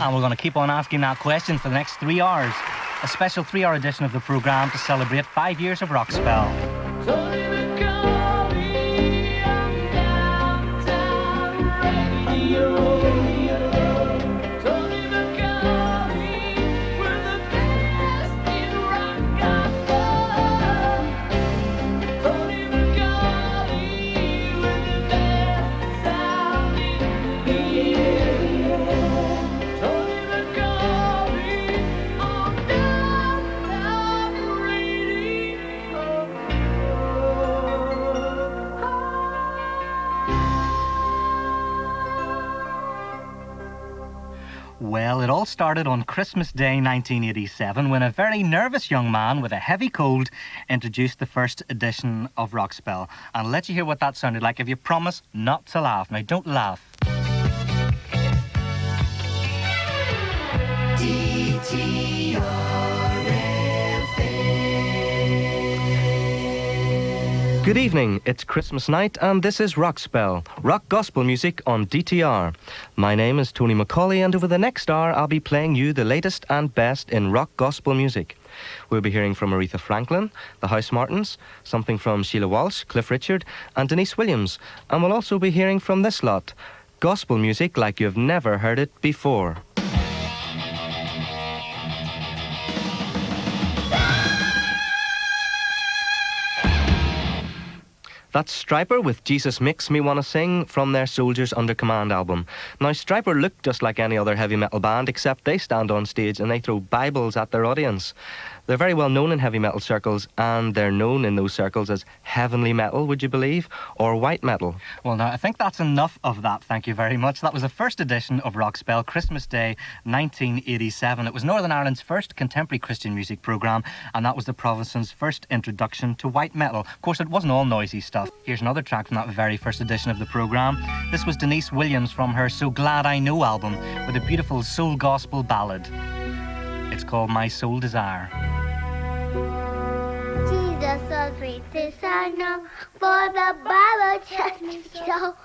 And we're going to keep on asking that question for the next 3 hours. A special 3-hour edition of the programme to celebrate 5 years of Rockspel. Tony Macaulay on Downtown Radio. Tony Macaulay, we're the best in rock gospel. Tony Macaulay, we're the best sound in here. Tony Macaulay on Downtown Radio. Well, it all started on Christmas Day 1987 when a very nervous young man with a heavy cold introduced the first edition of Rockspel. And I'll let you hear what that sounded like if you promise not to laugh. Now, don't laugh. Good evening, it's Christmas night and this is Rockspel, rock gospel music on DTR. My name is Tony Macaulay and over the next hour I'll be playing you the latest and best in rock gospel music. We'll be hearing from Aretha Franklin, the House Martins, something from Sheila Walsh, Cliff Richard and Denise Williams. And we'll also be hearing from this lot, gospel music like you've never heard it before. That's Stryper with Jesus Makes Me Wanna Sing from their Soldiers Under Command album. Now, Stryper look just like any other heavy metal band, except they stand on stage and they throw Bibles at their audience. They're very well known in heavy metal circles, and they're known in those circles as heavenly metal, would you believe, or white metal. Well, now, I think that's enough of that, thank you very much. That was the first edition of Rockspel, Christmas Day 1987. It was Northern Ireland's first contemporary Christian music programme, and that was the province's first introduction to white metal. Of course, it wasn't all noisy stuff. Here's another track from that very first edition of the programme. This was Denise Williams from her So Glad I Know album, with a beautiful soul gospel ballad. It's called My Soul Desire. Jesus so sweet, this I know, for the Bible tells me so.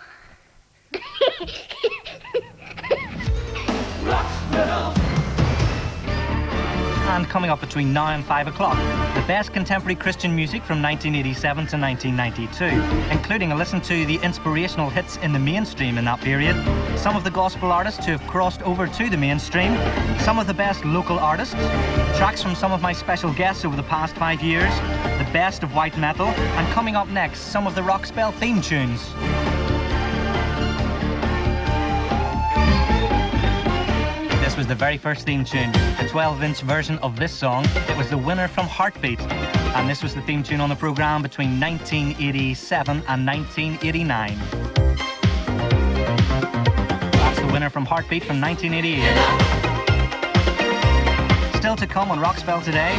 And coming up between now and 5 o'clock, the best contemporary Christian music from 1987 to 1992, including a listen to the inspirational hits in the mainstream in that period, some of the gospel artists who have crossed over to the mainstream, some of the best local artists, tracks from some of my special guests over the past 5 years, the best of white metal, and coming up next, some of the Rockspel theme tunes. This was the very first theme tune, a 12-inch version of this song. It was the winner from Heartbeat, and this was the theme tune on the programme between 1987 and 1989. That's the winner from Heartbeat from 1988. Still to come on Rockspel today,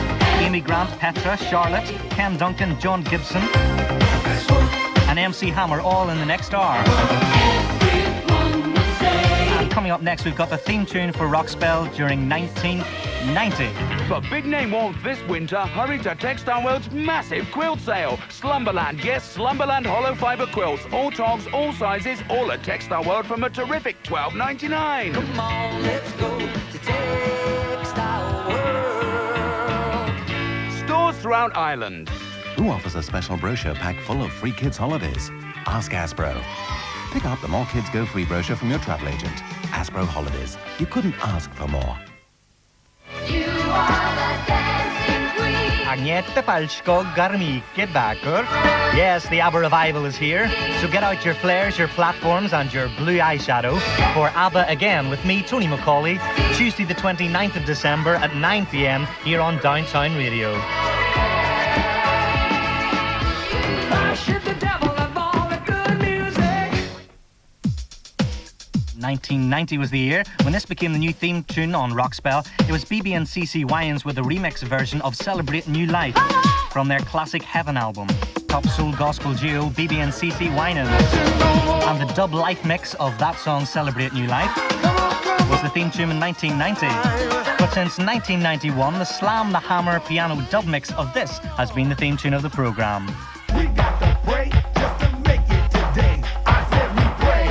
Amy Grant, Petra, Charlotte, Ken Duncan, John Gibson, and MC Hammer all in the next hour. Coming up next, we've got the theme tune for Rockspel during 1990. For big name warmth this winter, hurry to Textile World's massive quilt sale. Slumberland, yes, Slumberland hollow fibre quilts. All togs, all sizes, all at Textile World from a terrific $12.99. Come on, let's go to Textile World. Stores throughout Ireland. Who offers a special brochure pack full of free kids' holidays? Ask Aspro. Pick up the More Kids Go Free brochure from your travel agent. Aspro Holidays. You couldn't ask for more. You are the dancing queen. Agniette Palchko Garmike Backer. Yes, the ABBA revival is here. So get out your flares, your platforms, and your blue eyeshadow for ABBA again with me, Tony Macaulay, Tuesday the 29th of December at 9 p.m. here on Downtown Radio. 1990 was the year when this became the new theme tune on Rockspel. It was BB and CC Winans with a remix version of Celebrate New Life from their classic Heaven album. Top soul gospel duo BB and CC Winans. And the dub life mix of that song Celebrate New Life was the theme tune in 1990. But since 1991, the Slam the Hammer piano dub mix of this has been the theme tune of the programme. We got to pray just to make it today. I said we pray.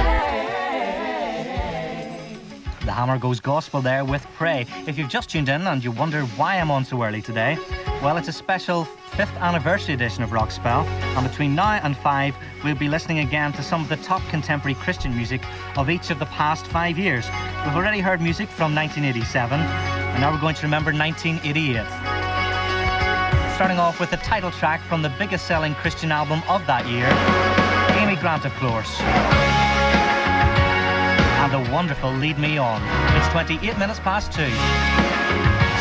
The The Hammer Goes Gospel there with Pray. If you've just tuned in and you wonder why I'm on so early today, well, it's a special 5th anniversary edition of Rockspel, and between now and 5 we'll be listening again to some of the top contemporary Christian music of each of the past 5 years. We've already heard music from 1987, and now we're going to remember 1988. Starting off with the title track from the biggest selling Christian album of that year, Amy Grant, of course, and the wonderful Lead Me On. It's 28 minutes past 2.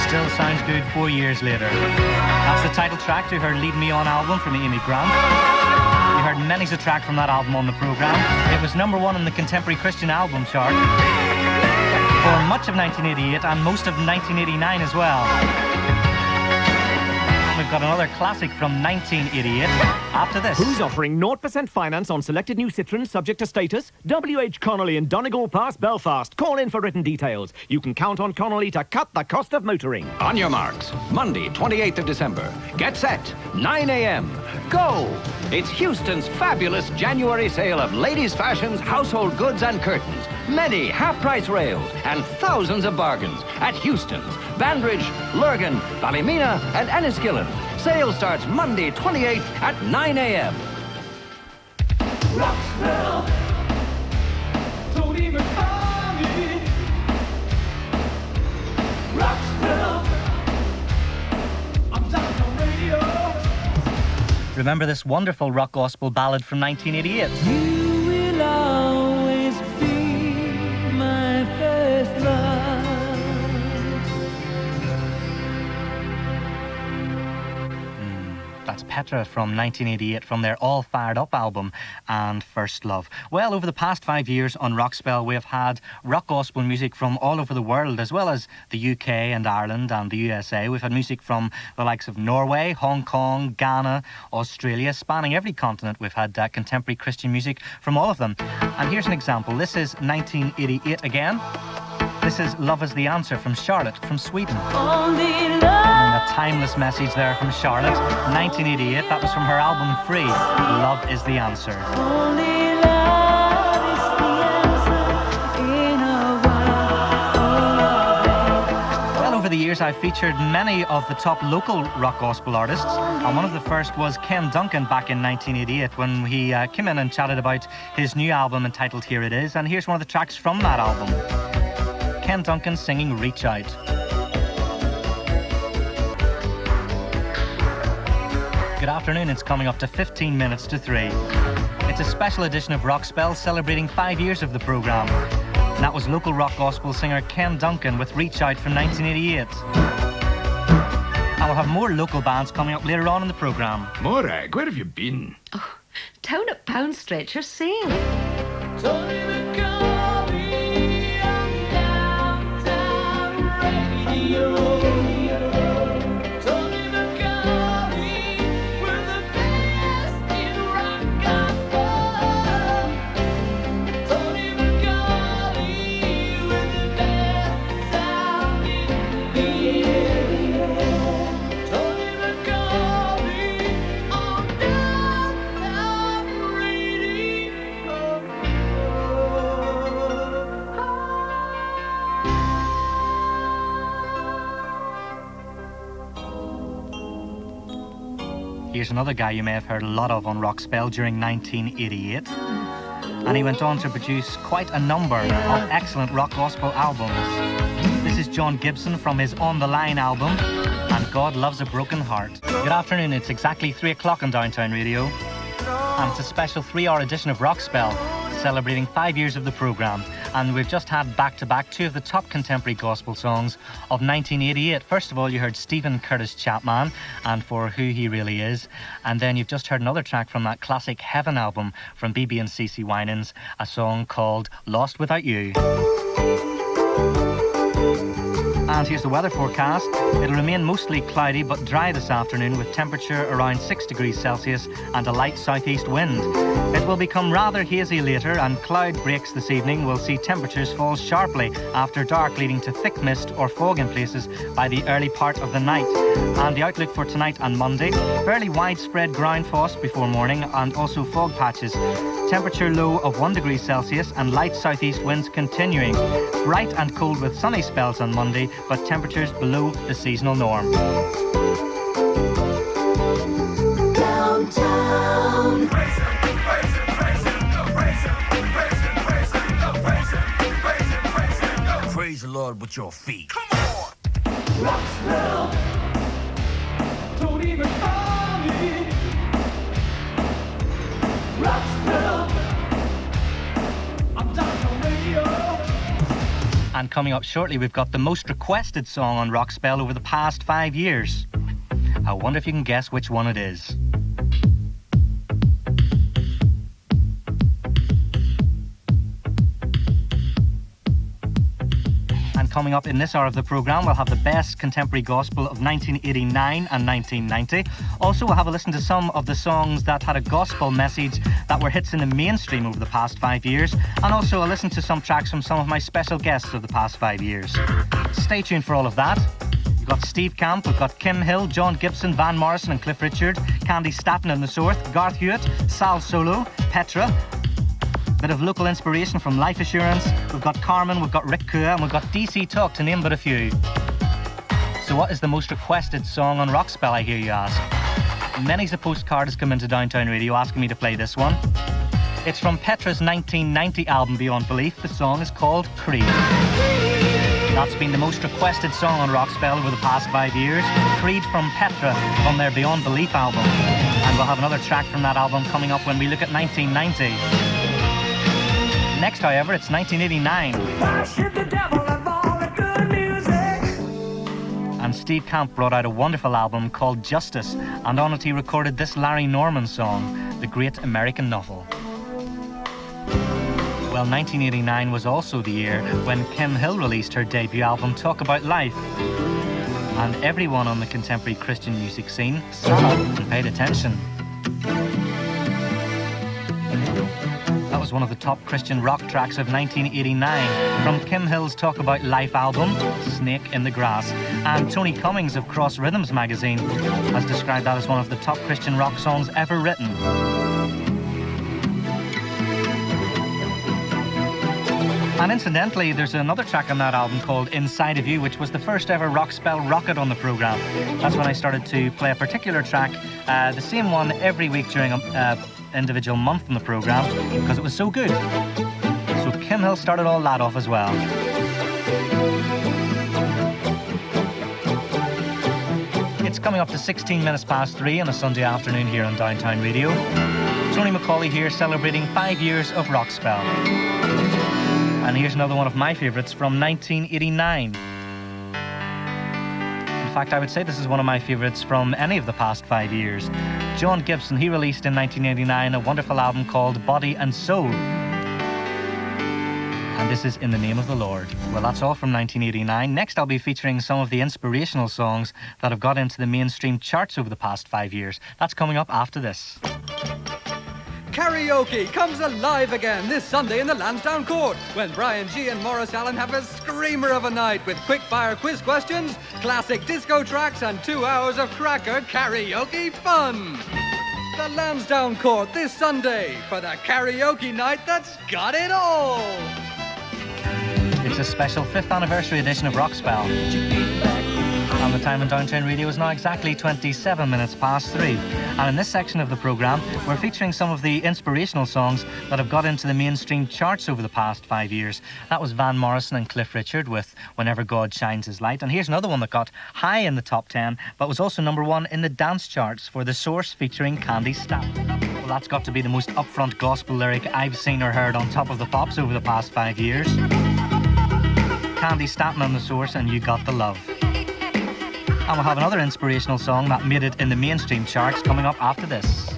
Still sounds good 4 years later. That's the title track to her Lead Me On album from Amy Grant. You heard many's a track from that album on the programme. It was number 1 in the Contemporary Christian Album chart for much of 1988 and most of 1989 as well. We've got another classic from 1988 after this. Who's offering 0% finance on selected new Citroens subject to status? W.H. Connolly in Donegal Pass, Belfast. Call in for written details. You can count on Connolly to cut the cost of motoring. On your marks, Monday, 28th of December. Get set, 9 a.m. Go! It's Houston's fabulous January sale of ladies' fashions, household goods and curtains. Many half-price rails and thousands of bargains at Houston's, Banbridge, Lurgan, Ballymena and Enniskillen. Sale starts Monday 28th at 9 a.m. Rockspel, Tony Macaulay. Rockspel, I'm down on radio. Remember this wonderful rock gospel ballad from 1988? You will always be my first love. That's Petra from 1988 from their All Fired Up album and First Love. Well, over the past 5 years on Rockspel, we have had rock gospel music from all over the world, as well as the UK and Ireland and the USA. We've had music from the likes of Norway, Hong Kong, Ghana, Australia, spanning every continent. We've had contemporary Christian music from all of them. And here's an example. This is 1988 again. This is Love Is the Answer from Charlotte from Sweden. Only love. And a timeless message there from Charlotte. 1988, that was from her album Free. Love Is the Answer. Only love is the answer in a world full of hate. Well, over the years I've featured many of the top local rock gospel artists, and one of the first was Ken Duncan back in 1988 when he came in and chatted about his new album entitled Here It Is, and here's one of the tracks from that album. Ken Duncan singing Reach Out. Good afternoon, it's coming up to 15 minutes to 3. It's a special edition of Rockspel celebrating 5 years of the programme. And that was local rock gospel singer Ken Duncan with Reach Out from 1988. And we'll have more local bands coming up later on in the programme. Morag, where have you been? Down at Pound Street, you're seeing. Tony Macaulay on downtown radio. Tony Macaulay, we're the best in rock gospel. Tony Macaulay, we're the best sound in the area. Tony Macaulay on downtown radio. Here's another guy you may have heard a lot of on Rockspel during 1988. And he went on to produce quite a number of excellent rock gospel albums. This is John Gibson from his On the Line album, and God Loves a Broken Heart. Good afternoon, it's exactly 3 o'clock on Downtown Radio, and it's a special 3-hour edition of Rockspel, celebrating 5 years of the programme. And we've just had back-to-back 2 of the top contemporary gospel songs of 1988. First of all, you heard Stephen Curtis Chapman and For Who He Really Is. And then you've just heard another track from that classic Heaven album from BB and CeCe Winans, a song called Lost Without You. And here's the weather forecast. It'll remain mostly cloudy but dry this afternoon with temperature around 6 degrees Celsius and a light southeast wind. It will become rather hazy later, and cloud breaks this evening will see temperatures fall sharply after dark, leading to thick mist or fog in places by the early part of the night. And the outlook for tonight and Monday, fairly widespread ground frost before morning and also fog patches. Temperature low of 1 degree Celsius and light southeast winds continuing. Bright and cold with sunny spells on Monday, but temperatures below the seasonal norm. Downtown. Praise the Lord with your feet. Rockspel. Tony Macaulay. Rockspel. I'm Downtown Radio. And coming up shortly, we've got the most requested song on Rockspel over the past 5 years. I wonder if you can guess which one it is. And coming up in this hour of the programme, we'll have the best contemporary gospel of 1989 and 1990. Also, we'll have a listen to some of the songs that had a gospel message that were hits in the mainstream over the past 5 years. And also, I'll listen to some tracks from some of my special guests of the past 5 years. Stay tuned for all of that. We've got Steve Camp, we've got Kim Hill, John Gibson, Van Morrison and Cliff Richard, Candy Staton in the South, Garth Hewitt, Sal Solo, Petra. Bit of local inspiration from Life Assurance. We've got Carmen, we've got Rick Kua, and we've got DC Talk, to name but a few. So what is the most requested song on Rockspel, I hear you ask? Many's a postcard has come into Downtown Radio asking me to play this one. It's from Petra's 1990 album Beyond Belief. The song is called Creed. That's been the most requested song on Rockspel over the past 5 years. Creed from Petra on their Beyond Belief album. And we'll have another track from that album coming up when we look at 1990. Next, however, it's 1989. And Steve Camp brought out a wonderful album called Justice, and on it he recorded this Larry Norman song, The Great American Novel. Well, 1989 was also the year when Kim Hill released her debut album, Talk About Life. And everyone on the contemporary Christian music scene sat up and paid attention. That was one of the top Christian rock tracks of 1989 from Kim Hill's Talk About Life album, Snake in the Grass. And Tony Cummings of Cross Rhythms magazine has described that as one of the top Christian rock songs ever written. And incidentally, there's another track on that album called Inside of You, which was the first ever Rockspel rocket on the programme. That's when I started to play a particular track, the same one every week during an individual month in the programme, because it was so good. So Kim Hill started all that off as well. It's coming up to 16 minutes past 3 on a Sunday afternoon here on Downtown Radio. Tony Macaulay here celebrating 5 years of Rockspel. And here's another one of my favourites from 1989. In fact, I would say this is one of my favourites from any of the past 5 years. John Gibson, he released in 1989 a wonderful album called Body and Soul. And this is In the Name of the Lord. Well, that's all from 1989. Next, I'll be featuring some of the inspirational songs that have got into the mainstream charts over the past 5 years. That's coming up after this. Karaoke comes alive again this Sunday in the Lansdowne Court when Brian G and Maurice Allen have a screamer of a night with quick-fire quiz questions, classic disco tracks and 2 hours of cracker karaoke fun. The Lansdowne Court this Sunday for the karaoke night that's got it all. It's a special 5th anniversary edition of Rockspel. And the time in Downtown Radio is now exactly 27 minutes past 3. And in this section of the programme, we're featuring some of the inspirational songs that have got into the mainstream charts over the past 5 years. That was Van Morrison and Cliff Richard with Whenever God Shines His Light. And here's another one that got high in the top 10, but was also #1 in the dance charts, For the Source featuring Candy Staton. Well, that's got to be the most upfront gospel lyric I've seen or heard on Top of the Pops over the past 5 years. Candy Staton on The Source and You Got the Love. And we'll have another inspirational song that made it in the mainstream charts coming up after this.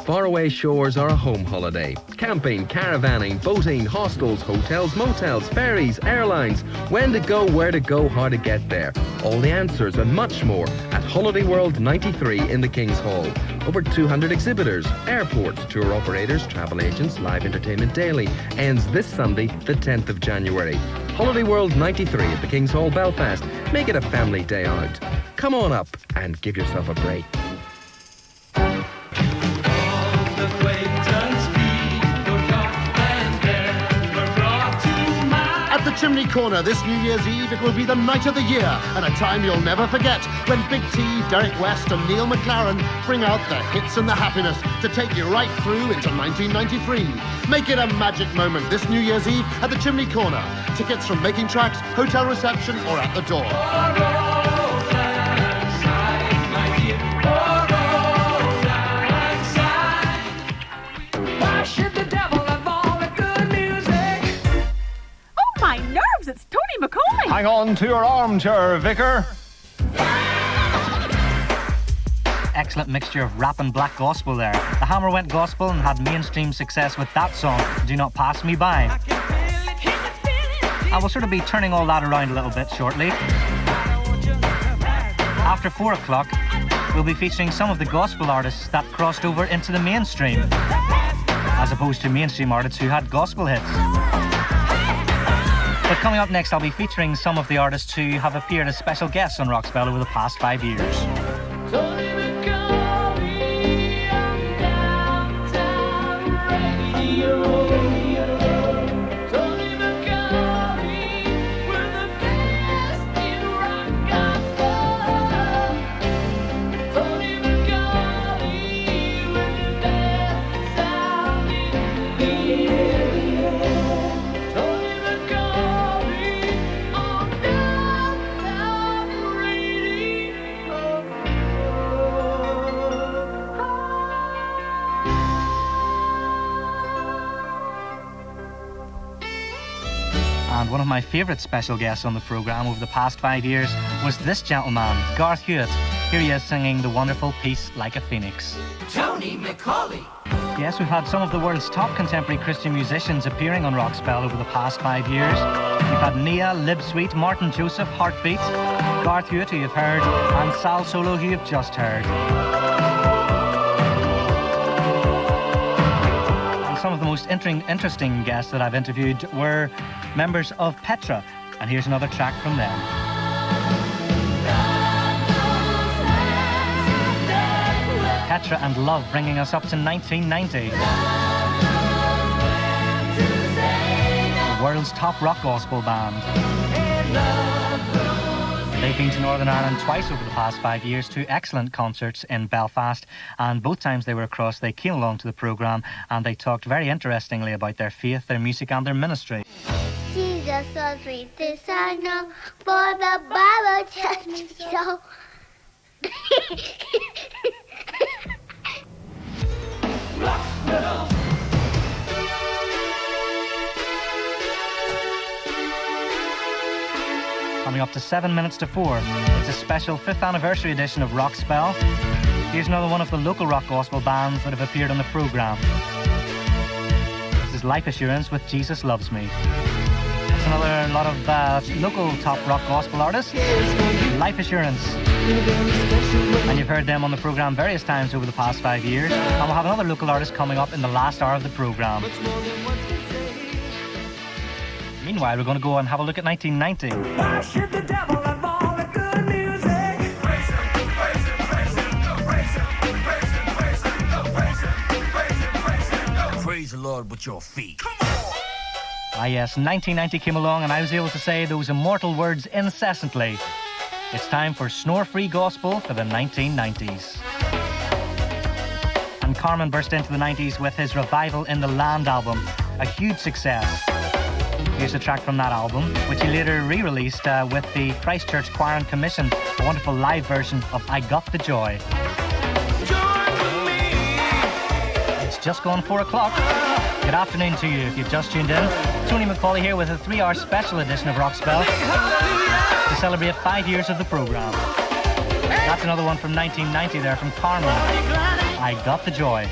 Faraway shores are a home holiday. Camping, caravanning, boating, hostels, hotels, motels, ferries, airlines. When to go, where to go, how to get there. All the answers and much more at Holiday World 93 in the King's Hall. Over 200 exhibitors, airports, tour operators, travel agents, live entertainment daily. Ends this Sunday, the 10th of January. Holiday World 93 at the King's Hall, Belfast. Make it a family day out. Come on up and give yourself a break. The acquaintance people the Chimney Corner this New Year's Eve. It will be the night of the year and a time you'll never forget when Big T, Derek West and Neil McLaren bring out the hits and the happiness to take you right through into 1993. Make it a magic moment this New Year's Eve at the Chimney Corner. Tickets from Making Tracks, hotel reception or at the door. Why should the devil have all the good music? Oh, my nerves! It's Tony Macaulay! Hang on to your armchair, Vicar. Excellent mixture of rap and black gospel there. The Hammer went gospel and had mainstream success with that song, Do Not Pass Me By. I will sort of be turning all that around a little bit shortly. After 4 o'clock, we'll be featuring some of the gospel artists that crossed over into the mainstream, as opposed to mainstream artists who had gospel hits. But coming up next, I'll be featuring some of the artists who have appeared as special guests on Rockspel over the past 5 years. Tony Macaulay on Downtown Radio. Tony Macaulay, we're the best in rock gospel. Tony Macaulay, we're the best sound in the area. Tony Macaulay on Downtown Radio. And one of my favourite special guests on the programme over the past 5 years was this gentleman, Garth Hewitt. Here he is singing the wonderful Peace Like a Phoenix. Tony Macaulay. Yes, we've had some of the world's top contemporary Christian musicians appearing on Rockspel over the past 5 years. We've had Nia, Lib Sweet, Martin Joseph, Heartbeat, Garth Hewitt, who you've heard, and Sal Solo, who you've just heard. And some of the most interesting guests that I've interviewed were members of Petra, and here's another track from them. Petra and Love, bringing us up to 1990. The world's top rock gospel band. They've been to Northern Ireland twice over the past 5 years, 2 excellent concerts in Belfast, and both times they were across, they came along to the programme and they talked very interestingly about their faith, their music and their ministry. Jesus was sweetest I know, for the Bible tells me so. Coming up to 7 minutes to 4, it's a special 5th anniversary edition of Rockspel. Here's another one of the local rock gospel bands that have appeared on the programme. This is Life Assurance with Jesus Loves Me. That's another lot of local top rock gospel artists. Life Assurance. And you've heard them on the programme various times over the past 5 years. And we'll have another local artist coming up in the last hour of the programme. Meanwhile, we're going to go and have a look at 1990. Why should the devil have all the good music? Praise him, praise him, praise him, praise him, praise him, praise him, praise him, praise him, praise him. Praise the Lord with your feet. Come on! Ah yes, 1990 came along and I was able to say those immortal words incessantly. It's time for snore-free gospel for the 1990s. And Carmen burst into the 90s with his Revival in the Land album, a huge success. Here's a track from that album, which he later re-released with the Christchurch Choir and commissioned a wonderful live version of I Got the Joy. It's just gone 4 o'clock. Good afternoon to you if you've just tuned in. Tony Macaulay here with a 3-hour special edition of Rockspel to celebrate 5 years of the programme. That's another one from 1990 there from Carmen. I Got the Joy.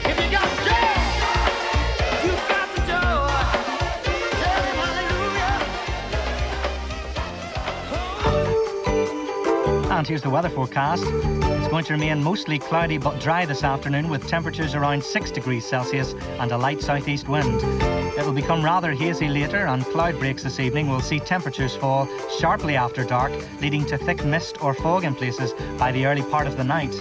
And here's the weather forecast. It's going to remain mostly cloudy but dry this afternoon with temperatures around 6 degrees Celsius and a light southeast wind. It will become rather hazy later and cloud breaks this evening will see temperatures fall sharply after dark, leading to thick mist or fog in places by the early part of the night.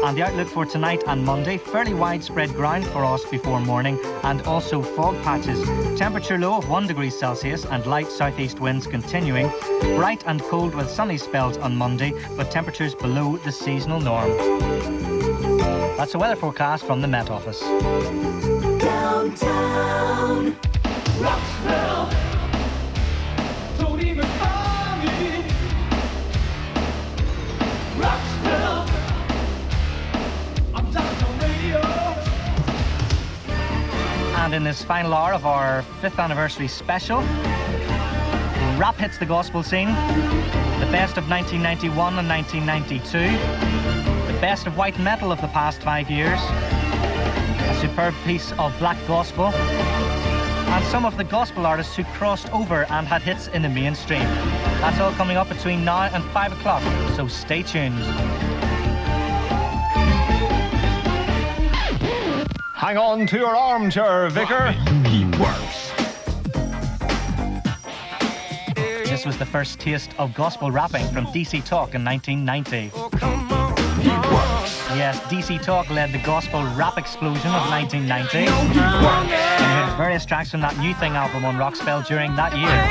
And the outlook for tonight and Monday, fairly widespread ground frost before morning and also fog patches. Temperature low of 1 degree Celsius and light southeast winds continuing. Bright and cold with sunny spells on Monday, but temperatures below the seasonal norm. That's the weather forecast from the Met Office. Downtown Rockspel. Tony Macaulay. Rockspel. I'm downtown radio. And in this final hour of our 5th anniversary special, rap hits the gospel scene. The best of 1991 and 1992. The best of white metal of the past 5 years. A superb piece of black gospel. And some of the gospel artists who crossed over and had hits in the mainstream. That's all coming up between now and 5 o'clock, so stay tuned. Hang on to your armchair, Vicar. He works. This was the first taste of gospel rapping from DC Talk in 1990. He works. Yes, DC Talk led the gospel rap explosion of 1990. And you heard various tracks from that New Thing album on Rockspel during that year.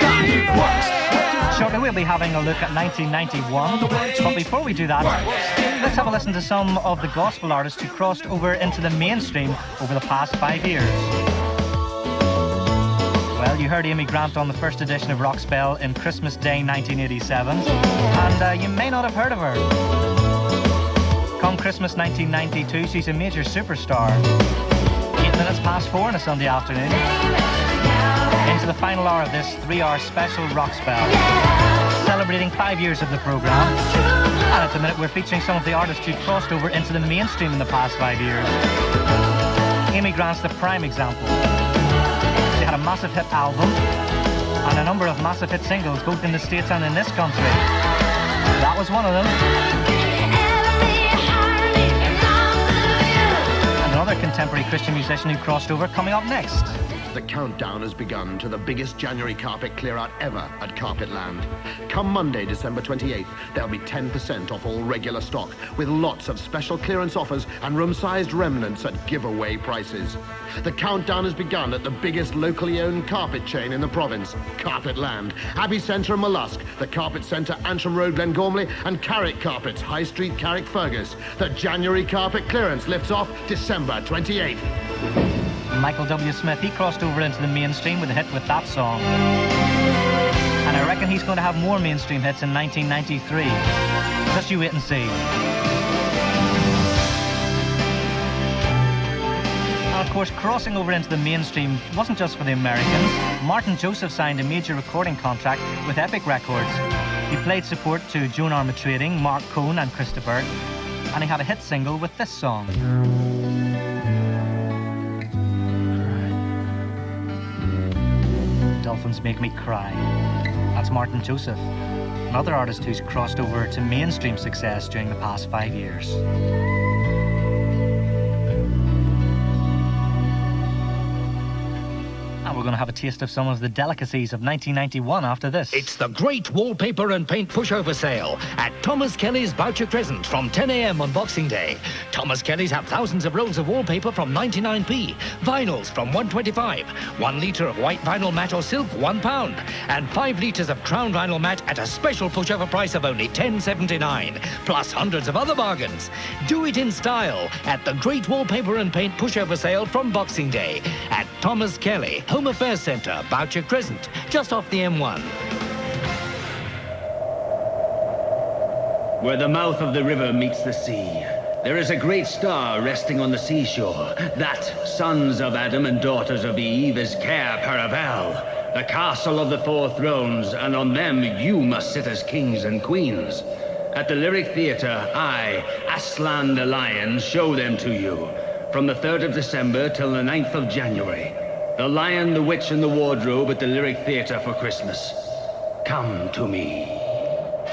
Shortly we'll be having a look at 1991, but before we do that, let's have a listen to some of the gospel artists who crossed over into the mainstream over the past 5 years. Well, you heard Amy Grant on the first edition of Rockspel in Christmas Day 1987, and you may not have heard of her. Come Christmas 1992, she's a major superstar. 8 minutes past 4 on a Sunday afternoon. Into the final hour of this 3-hour special Rockspel, celebrating 5 years of the programme. And at the minute we're featuring some of the artists who crossed over into the mainstream in the past 5 years. Amy Grant's the prime example. She had a massive hit album and a number of massive hit singles both in the States and in this country. That was one of them. And another contemporary Christian musician who crossed over coming up next. The countdown has begun to the biggest January carpet clear-out ever at Carpetland. Come Monday, December 28th, there'll be 10% off all regular stock, with lots of special clearance offers and room-sized remnants at giveaway prices. The countdown has begun at the biggest locally owned carpet chain in the province, Carpetland. Abbey Centre and Mollusk, the Carpet Centre, Antrim Road, Glengormley, and Carrick Carpets, High Street, Carrick, Fergus. The January carpet clearance lifts off December 28th. Michael W. Smith, he crossed over into the mainstream with a hit with that song. And I reckon he's going to have more mainstream hits in 1993. Just you wait and see. And of course, crossing over into the mainstream wasn't just for the Americans. Martin Joseph signed a major recording contract with Epic Records. He played support to Joan Armatrading, Mark Cohn and Christopher, and he had a hit single with this song. Dolphins Make Me Cry. That's Martin Joseph, another artist who's crossed over to mainstream success during the past 5 years. And we're going to have a taste of some of the delicacies of 1991 after this. It's the great wallpaper and paint pushover sale at Thomas Kelly's Boucher Crescent from 10 a.m. on Boxing Day. Thomas Kelly's have thousands of rolls of wallpaper from 99p, vinyls from 125, 1 litre of white vinyl matte or silk, £1, and 5 litres of crown vinyl matte at a special pushover price of only $10.79, plus hundreds of other bargains. Do it in style at the great wallpaper and paint pushover sale from Boxing Day at Thomas Kelly, Home Affairs Centre, Boucher Crescent, just off the M1. Where the mouth of the river meets the sea, there is a great star resting on the seashore. That, sons of Adam and daughters of Eve, is Cair Paravel, the castle of the 4 thrones, and on them you must sit as kings and queens. At the Lyric Theatre, I, Aslan the Lion, show them to you. From the 3rd of December till the 9th of January. The Lion, the Witch, and the Wardrobe at the Lyric Theatre for Christmas. Come to me.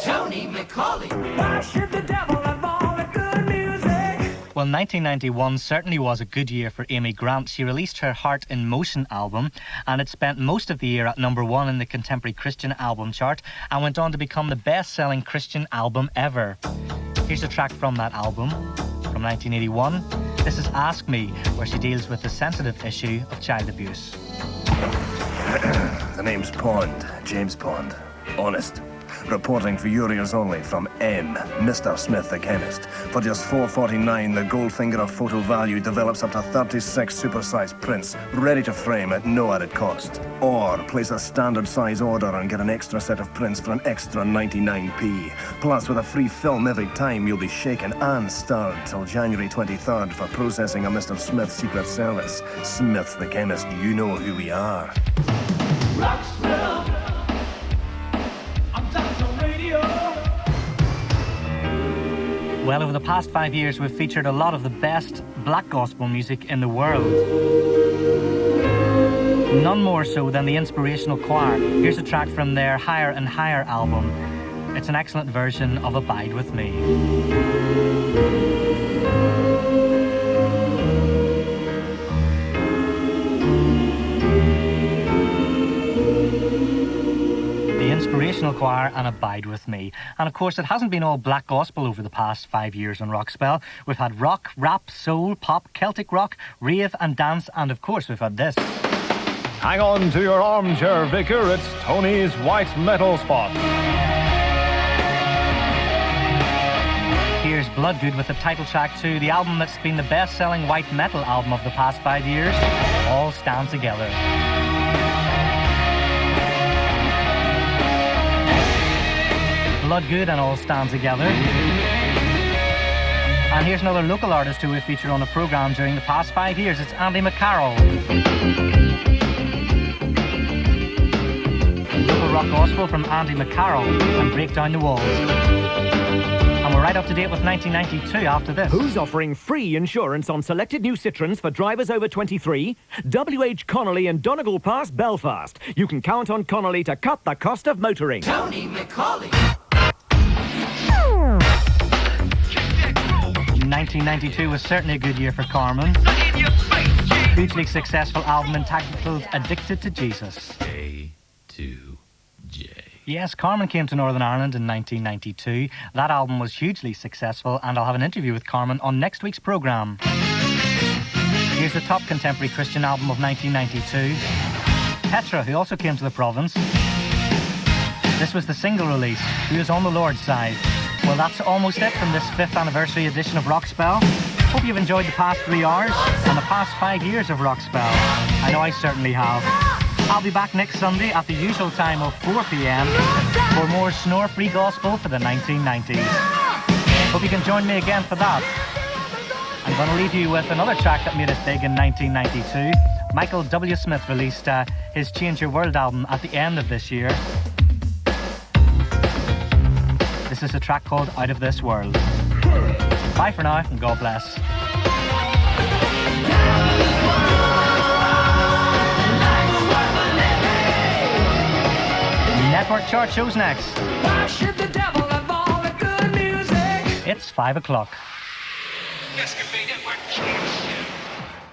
Tony Macaulay. Worship the devil and all the good music. Well, 1991 certainly was a good year for Amy Grant. She released her Heart in Motion album, and it spent most of the year at #1 in the Contemporary Christian Album chart, and went on to become the best-selling Christian album ever. Here's a track from that album, from 1981. This is Ask Me, where she deals with the sensitive issue of child abuse. The name's Pond, James Pond. Honest. Reporting for your ears only from M, Mr. Smith the chemist. For just $4.49, the Goldfinger of photo value develops up to 36 supersized prints, ready to frame at no added cost. Or place a standard size order and get an extra set of prints for an extra 99p. Plus, with a free film every time, you'll be shaken and stirred till January 23rd for processing a Mr. Smith Secret Service. Smith's the chemist, you know who we are. Rockspel. Well, over the past 5 years, we've featured a lot of the best black gospel music in the world. None more so than the Inspirational Choir. Here's a track from their Higher and Higher album. It's an excellent version of Abide With Me. Inspirational Choir and Abide With Me. And of course, it hasn't been all black gospel over the past 5 years on Rockspel. We've had rock, rap, soul, pop, Celtic rock, rave and dance, and of course we've had this. Hang on to your armchair, Vicar. It's Tony's White Metal Spot. Here's Bloodgood with the title track to the album that's been the best-selling white metal album of the past 5 years, All Stand Together. Bloodgood and All Stand Together. And here's another local artist who we've featured on the programme during the past 5 years. It's Andy Macaulay. Local rock gospel from Andy Macaulay and Break Down the Walls. And we're right up to date with 1992 after this. Who's offering free insurance on selected new Citroens for drivers over 23? W.H. Connolly in Donegal Pass, Belfast. You can count on Connolly to cut the cost of motoring. Tony Macaulay. 1992 was certainly a good year for Carmen. Hugely successful album entitled Addicted to Jesus. A-to-J. Yes, Carmen came to Northern Ireland in 1992. That album was hugely successful, and I'll have an interview with Carmen on next week's programme. Here's the top contemporary Christian album of 1992. Petra, who also came to the province. This was the single release, Who Is on the Lord's Side. Well, that's almost it from this 5th anniversary edition of Rockspel. Hope you've enjoyed the past 3 hours and the past 5 years of Rockspel. I know I certainly have. I'll be back next Sunday at the usual time of 4 p.m. for more snore-free gospel for the 1990s. Hope you can join me again for that. I'm going to leave you with another track that made us big in 1992. Michael W. Smith released his Change Your World album at the end of this year. This is a track called Out of This World. Bye for now, and God bless. Network chart shows next. Why should the devil have all the good music? It's 5 o'clock. Yes, Network chart show.